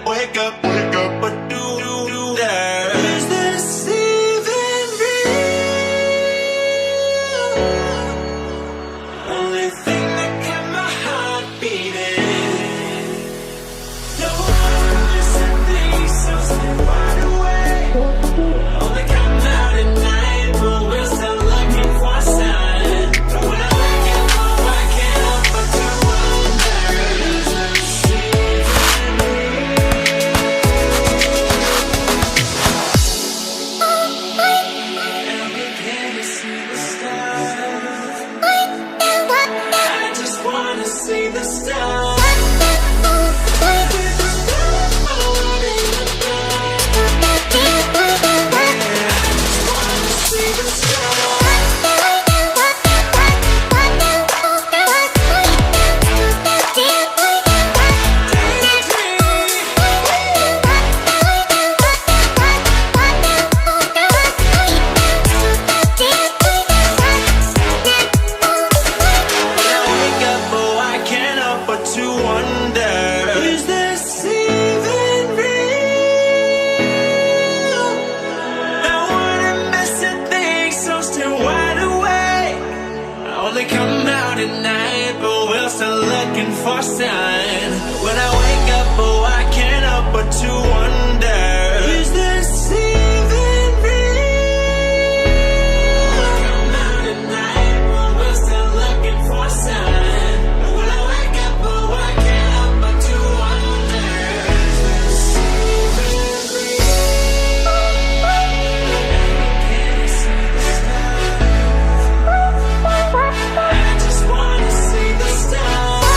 wake up, but do that. Is this even real? Only thing that kept my heart beating. No one missing things, so stay wide awake. Only come out at night, but we're still looking for a sign. But when I wake up, oh, I can't help but to wonder, is this even real? Every day to see the stars. I just wanna see the stars. Come out at night, but we're still looking for a sign. When I wake up, oh, I can't help but to wonder, is this even real? Come out at night, but we're still looking for a sign. When I wake up, oh, I can't help but to wonder, is this even real? Can you see the stars? I just wanna see the stars.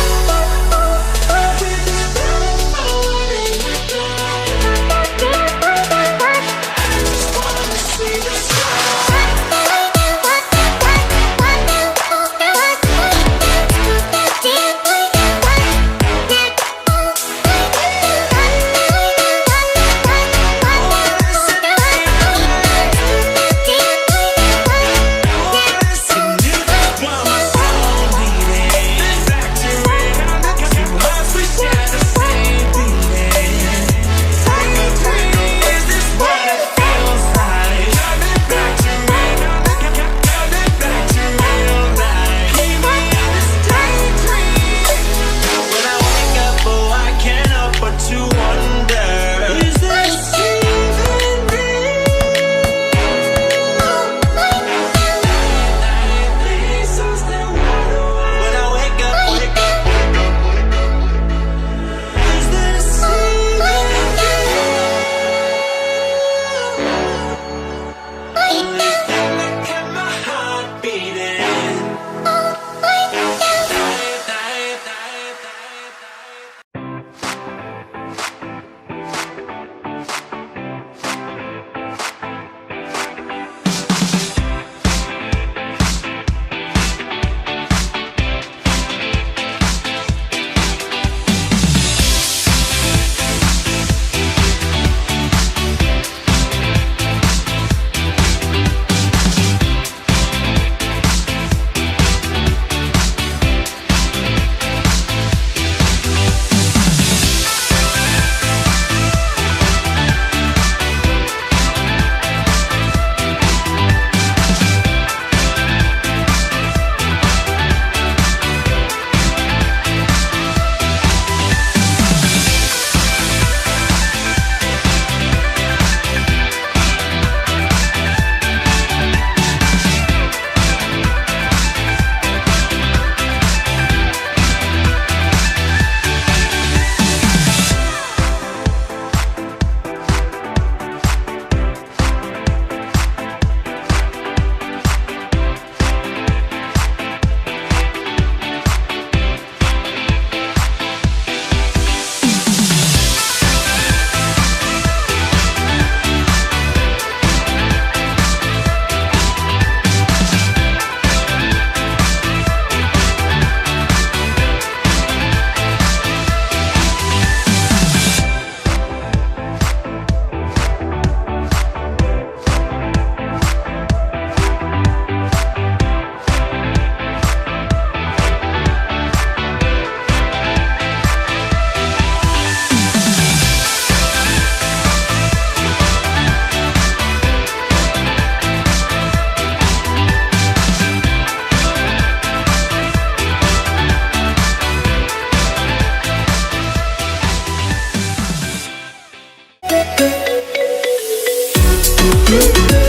We'll be right back.